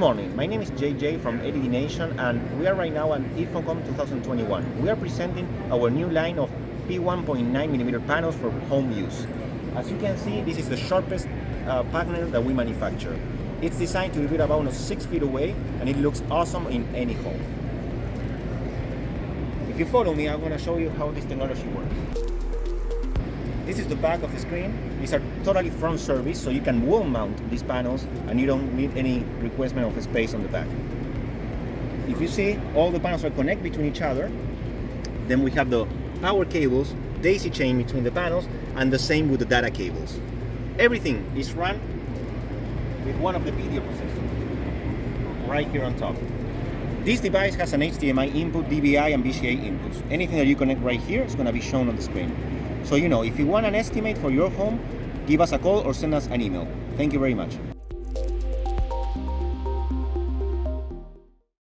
morning, my name is JJ from LED Nation and we are right now at Infocomm 2021. We are presenting our new line of P1.9mm panels for home use. As you can see, this is the sharpest panel that we manufacture. It's designed to be about 6 feet away and it looks awesome in any home. If you follow me, I'm going to show you how this technology works. This is the back of the screen. These are totally front service, so you can wall mount these panels and you don't need any requirement of space on the back. If you see, all the panels are connected between each other. Then we have the power cables, daisy chain between the panels, and the same with the data cables. Everything is run with one of the video processors right here on top. This device has an HDMI input, DVI, and VGA inputs. Anything that you connect right here is going to be shown on the screen. So if you want an estimate for your home, give us a call or send us an email. Thank you very much.